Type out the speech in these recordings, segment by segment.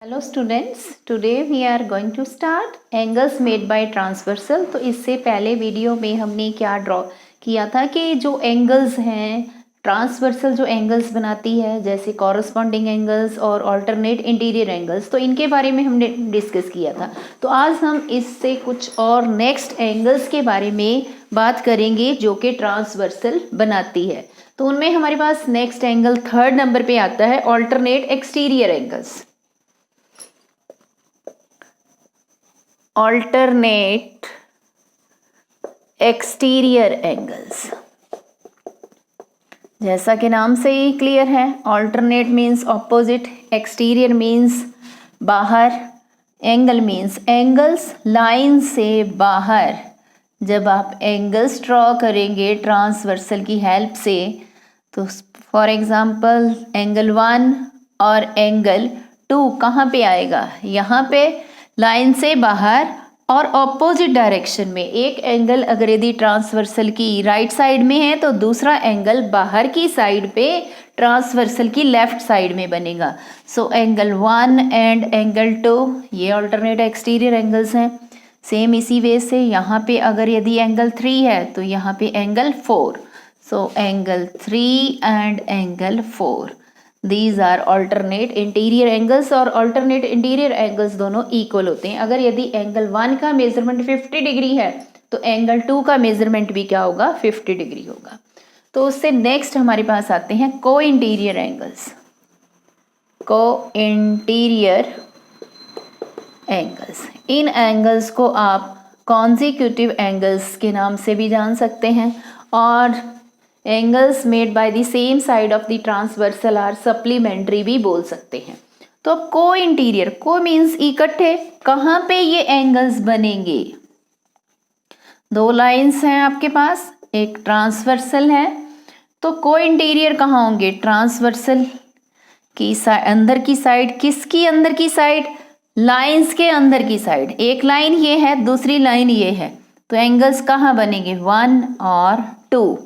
Hello students, today we are going to start angles made by transversal. तो इससे पहले video में हमने क्या ड्रॉ किया था कि जो एंगल्स हैं ट्रांसवर्सल जो एंगल्स बनाती है, जैसे कॉरस्पॉन्डिंग एंगल्स और अल्टरनेट इंटीरियर एंगल्स, तो इनके बारे में हमने डिस्कस किया था। तो आज हम इससे कुछ और नेक्स्ट एंगल्स के बारे में बात करेंगे जो कि ट्रांसवर्सल बनाती है। तो उनमें हमारे पास नेक्स्ट एंगल 3rd नंबर पे आता है alternate exterior angles. alternate exterior angles, जैसा कि नाम से ही क्लियर है, alternate means opposite, exterior means बाहर, एंगल मीन्स एंगल्स लाइन से बाहर। जब आप एंगल्स ड्रॉ करेंगे ट्रांसवर्सल की हेल्प से, तो फॉर एग्जांपल एंगल 1 और एंगल 2 कहाँ पे आएगा? यहाँ पे लाइन से बाहर और ऑपोजिट डायरेक्शन में। एक एंगल अगर यदि ट्रांसवर्सल की राइट साइड में है तो दूसरा एंगल बाहर की साइड पे ट्रांसवर्सल की लेफ्ट साइड में बनेगा। सो एंगल 1 एंड एंगल 2 ये अल्टरनेट एक्सटीरियर एंगल्स हैं। सेम इसी वे से यहाँ पे अगर यदि एंगल 3 है तो यहाँ पे angle 4। So angle 3 and angle 4 these are alternate interior angles. और अल्टरनेट इंटीरियर एंगल्स दोनों इक्वल होते हैं। अगर यदि एंगल 1 का मेजरमेंट 50 डिग्री है तो एंगल 2 का मेजरमेंट भी क्या होगा? 50 डिग्री होगा। तो उससे नेक्स्ट हमारे पास आते हैं को इंटीरियर एंगल्स। को इंटीरियर एंगल्स, इन एंगल्स को आप कॉन्जिक्यूटिव एंगल्स के नाम से भी जान सकते हैं, और angles made by the same side of the transversal are supplementary भी बोल सकते हैं। तो अब को इंटीरियर, को मीन्स इकट्ठे, कहाँ पे ये एंगल्स बनेंगे? दो लाइंस हैं आपके पास, एक ट्रांसवर्सल है, तो को इंटीरियर कहाँ होंगे? ट्रांसवर्सल की अंदर की साइड। किसकी अंदर की साइड? लाइंस के अंदर की साइड। एक लाइन ये है, दूसरी लाइन ये है, तो एंगल्स कहाँ बनेंगे? 1 और 2।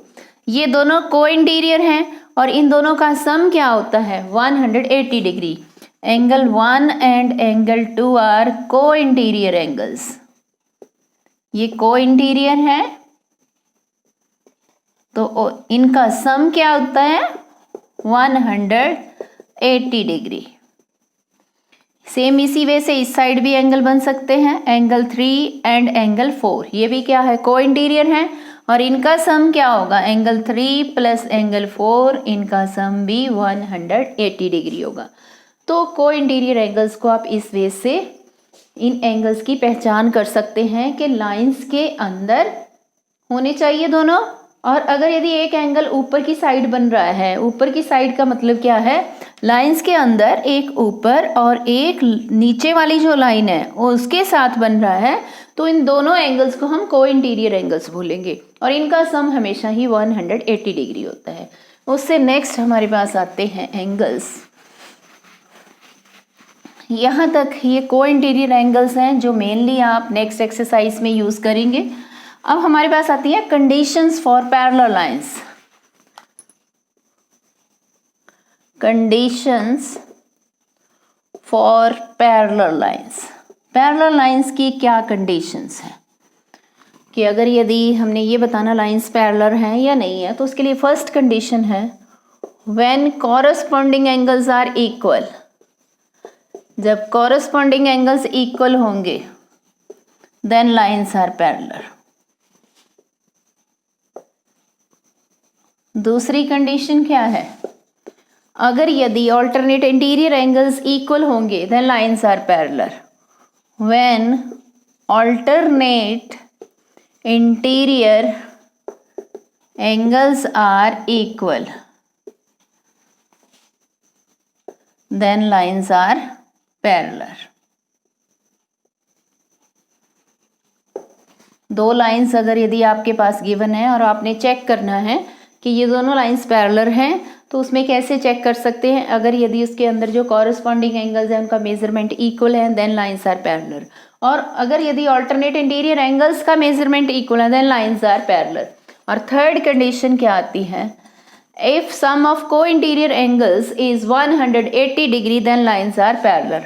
ये दोनों को इंटीरियर हैं और इन दोनों का सम क्या होता है? 180 degree. Angle 1 and angle 2 are co interior angles. ये को इंटीरियर है तो इनका सम क्या होता है? 180 डिग्री। सेम इसी वे से इस साइड भी एंगल बन सकते हैं, एंगल 3 एंड एंगल 4, ये भी क्या है? को इंटीरियर है और इनका सम क्या होगा? एंगल 3 प्लस एंगल 4, इनका सम भी 180 डिग्री होगा। तो को इंटीरियर एंगल्स को आप इस वे से इन एंगल्स की पहचान कर सकते हैं कि लाइंस के अंदर होने चाहिए दोनों। और अगर यदि एक एंगल ऊपर की साइड बन रहा है, ऊपर की साइड का मतलब क्या है? लाइंस के अंदर एक ऊपर और एक नीचे वाली जो लाइन है उसके साथ बन रहा है, तो इन दोनों एंगल्स को हम को इंटीरियर एंगल्स बोलेंगे और इनका सम हमेशा ही 180 डिग्री होता है। उससे नेक्स्ट हमारे पास आते हैं एंगल्स। यहाँ तक ये को इंटीरियर एंगल्स हैं जो मेनली आप नेक्स्ट एक्सरसाइज में यूज करेंगे। अब हमारे पास आती है conditions for parallel lines. Conditions for parallel lines. Parallel lines की क्या कंडीशंस हैं कि अगर यदि हमने ये बताना लाइंस पैरेलल हैं या नहीं है, तो उसके लिए फर्स्ट कंडीशन है when corresponding angles are equal. जब कॉरस्पॉन्डिंग एंगल्स इक्वल होंगे देन लाइंस आर पैरेलल। दूसरी कंडीशन क्या है? अगर यदि अल्टरनेट इंटीरियर एंगल्स इक्वल होंगे then lines are parallel. When alternate interior angles are equal then lines are parallel. दो lines अगर यदि आपके पास गिवन है और आपने चेक करना है कि ये दोनों लाइंस पैरेलल हैं, तो उसमें कैसे चेक कर सकते हैं? अगर यदि उसके अंदर जो कॉरस्पॉन्डिंग एंगल्स हैं उनका मेजरमेंट इक्वल है देन लाइंस आर पैरेलल, और अगर यदि अल्टरनेट इंटीरियर एंगल्स का मेजरमेंट इक्वल है देन लाइंस आर पैरेलल। और थर्ड कंडीशन क्या आती है? If sum of co interior angles is 180 degree then lines are parallel.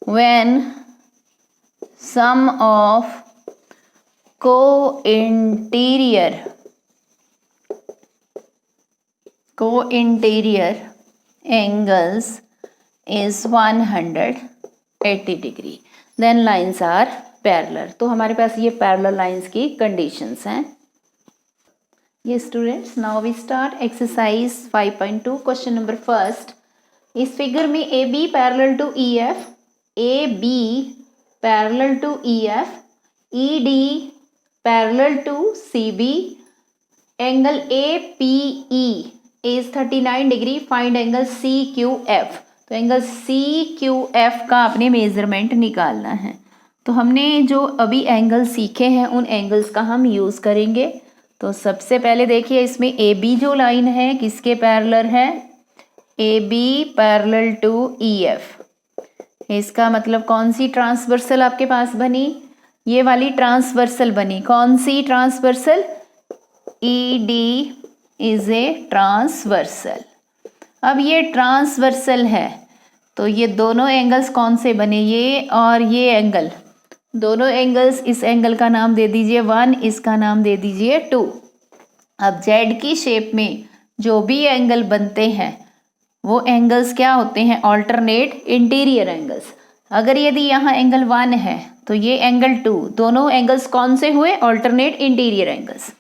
when sum of co-interior angles is 180 degree, then lines are parallel. तो हमारे पास ये parallel lines की conditions हैं. ये students, now we start exercise 5.2. Question number first. इस figure में A B parallel to E F, A B parallel to E F, E D parallel to C B, angle A P E is 39 degree, find angle C Q F. तो angle C Q F का आपने measurement निकालना है. तो हमने जो अभी angle सीखे हैं उन एंगल्स का हम यूज़ करेंगे. तो सबसे पहले देखिए, इसमें ए बी जो लाइन है किसके पैरेलल है? A B parallel to E F. इसका मतलब कौन सी ट्रांसवर्सल आपके पास बनी? ये वाली ट्रांसवर्सल बनी. कौन सी transversal? E D is a transversal. अब ये ट्रांसवर्सल है तो ये दोनों एंगल्स कौन से बने? ये और ये एंगल, दोनों एंगल्स, इस एंगल का नाम दे दीजिए 1, इसका नाम दे दीजिए 2. अब जेड की शेप में जो भी एंगल बनते हैं वो एंगल्स क्या होते हैं? Alternate interior angles. अगर यदि यहाँ एंगल 1 है तो ये एंगल 2, दोनों एंगल्स कौन से हुए? Alternate interior angles.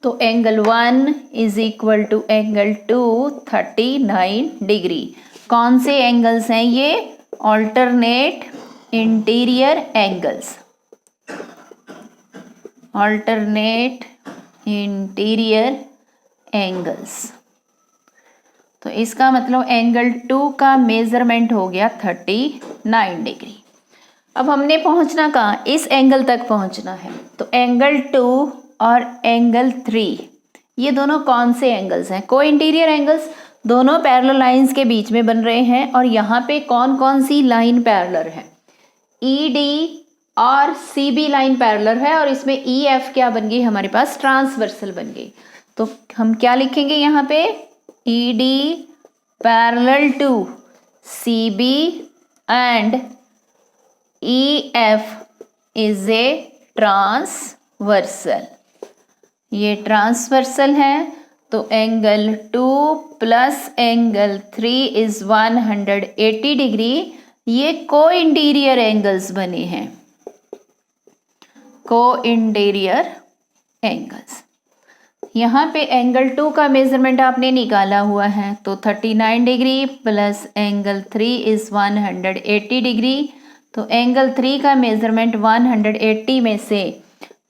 तो angle 1 is equal to angle 2 39 degree. कौन से एंगल्स हैं ये? Alternate interior angles. Alternate interior angles. तो इसका मतलब एंगल 2 का मेजरमेंट हो गया 39 डिग्री. अब हमने पहुंचना कहाँ? इस एंगल तक पहुंचना है. तो एंगल 2 और एंगल 3 ये दोनों कौन से एंगल्स हैं? को इंटीरियर एंगल्स. दोनों पैरेलल लाइंस के बीच में बन रहे हैं. और यहाँ पे कौन कौन सी लाइन पैरेलल है? ई डी और सी बी लाइन पैरेलल है. और इसमें ई एफ क्या बन गई? हमारे पास ट्रांसवर्सल बन गई. तो हम क्या लिखेंगे यहाँ पे? E D parallel to C B and E F is a transversal. ये ट्रांसवर्सल है. तो angle 2 plus angle 3 is 180 degree. ये को इंटीरियर एंगल्स बने हैं. को इंटीरियर एंगल्स. यहाँ पे एंगल 2 का मेजरमेंट आपने निकाला हुआ है. तो 39 degree plus angle 3 is 180 degree. तो एंगल 3 का मेजरमेंट 180 में से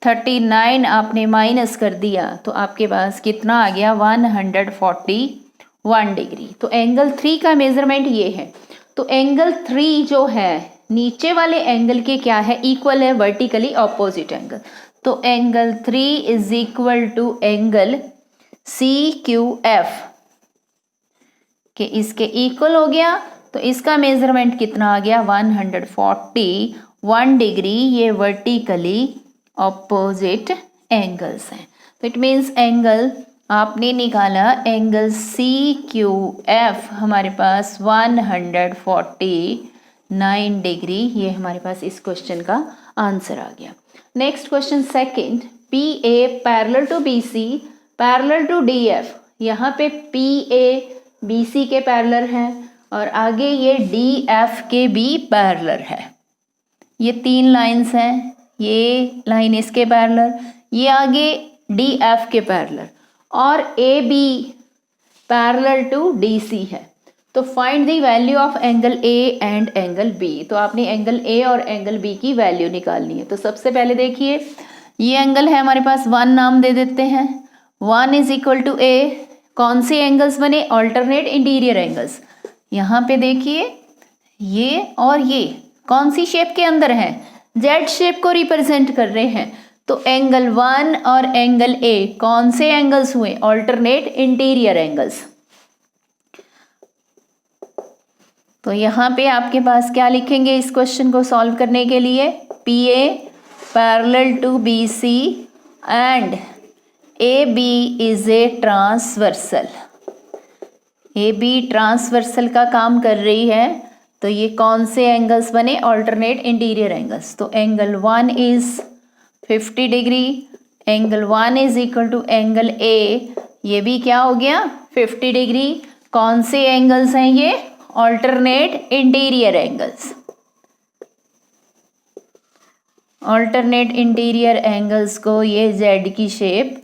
39 आपने माइनस कर दिया तो आपके पास कितना आ गया? 141 डिग्री. तो एंगल 3 का मेजरमेंट ये है. तो एंगल 3 जो है नीचे वाले एंगल के क्या है? इक्वल है, वर्टिकली ऑपोजिट एंगल. तो angle 3 is equal to angle C Q F के इसके इक्वल हो गया. तो इसका मेजरमेंट कितना आ गया? 141 डिग्री. ये वर्टिकली ऑपोजिट एंगल्स हैं. तो इट मीन्स एंगल आपने निकाला एंगल सी क्यू एफ हमारे पास 149 डिग्री. ये हमारे पास इस क्वेश्चन का आंसर आ गया. Next question second. P A parallel to B C parallel to D F. यहाँ पे पी ए बी सी के पैरेलल है और आगे ये डी एफ के भी पैरेलल है. ये 3 लाइंस हैं. ये लाइन इसके पैरेलल, ये आगे डी एफ के पैरेलल और A B parallel to D C है. तो find the value of angle A and angle B. तो आपने एंगल ए और एंगल बी की वैल्यू निकालनी है. तो सबसे पहले देखिए, ये एंगल है हमारे पास 1 नाम दे देते हैं. 1 इज इक्वल टू ए. कौन से एंगल्स बने? Alternate interior angles. यहाँ पे देखिए ये और ये कौन सी शेप के अंदर है? जेड शेप को रिप्रेजेंट कर रहे हैं. तो एंगल 1 और एंगल ए कौन से एंगल्स हुए? Alternate interior angles. तो यहाँ पे आपके पास क्या लिखेंगे इस क्वेश्चन को सॉल्व करने के लिए? P A parallel to B C and A B is a transversal. A B transversal का काम कर रही है. तो ये कौन से एंगल्स बने? Alternate interior angles. तो angle 1 is 50 degree, angle 1 is equal to angle A, ये भी क्या हो गया? 50 डिग्री। कौन से एंगल्स हैं ये? Alternate interior angles. Alternate interior angles को ये जेड की शेप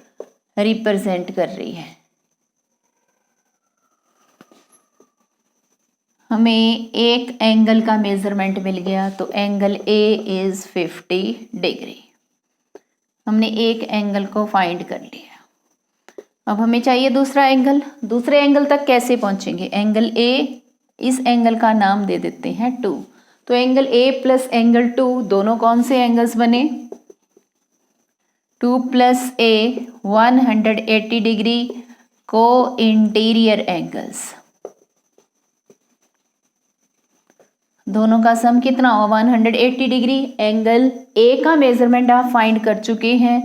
रिप्रेजेंट कर रही है। हमें एक एंगल का मेजरमेंट मिल गया, तो एंगल ए इज 50 डिग्री। हमने एक एंगल को फाइंड कर लिया। अब हमें चाहिए दूसरा एंगल। दूसरे एंगल तक कैसे पहुंचेंगे? एंगल ए, इस एंगल का नाम दे देते हैं 2। तो एंगल ए प्लस एंगल 2 दोनों कौन से एंगल्स बने? 2 प्लस ए 180 डिग्री को इंटीरियर एंगल्स। दोनों का सम कितना हो? 180 डिग्री। एंगल ए का मेजरमेंट आप फाइंड कर चुके हैं,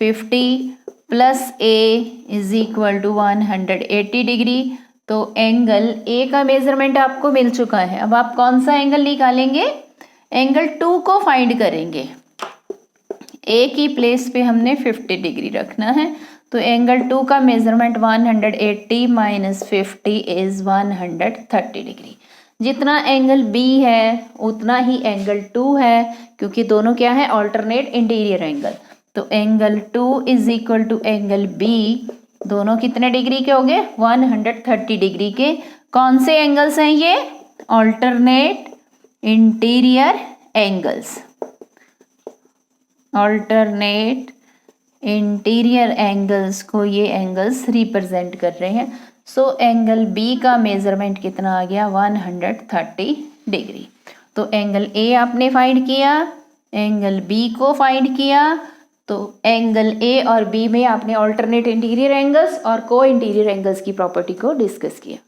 50 plus A is equal to 180 degree. तो एंगल ए का मेजरमेंट आपको मिल चुका है। अब आप कौन सा एंगल निकालेंगे? एंगल 2 को फाइंड करेंगे। ए की प्लेस पे हमने 50 डिग्री रखना है। तो एंगल 2 का मेजरमेंट 180 माइनस 50 इज 130 डिग्री। जितना एंगल बी है उतना ही एंगल 2 है, क्योंकि दोनों क्या है? Alternate interior angle. तो angle 2 is equal to angle B, दोनों कितने डिग्री के हो गए? 130 डिग्री के। कौन से एंगल्स हैं ये? Alternate interior angles. Alternate interior angles को ये एंगल्स रिप्रेजेंट कर रहे हैं। सो एंगल बी का मेजरमेंट कितना आ गया? 130 डिग्री। तो एंगल ए आपने फाइंड किया, एंगल बी को फाइंड किया। तो एंगल ए और बी में आपने ऑल्टरनेट इंटीरियर एंगल्स और को इंटीरियर एंगल्स की प्रॉपर्टी को डिस्कस किया।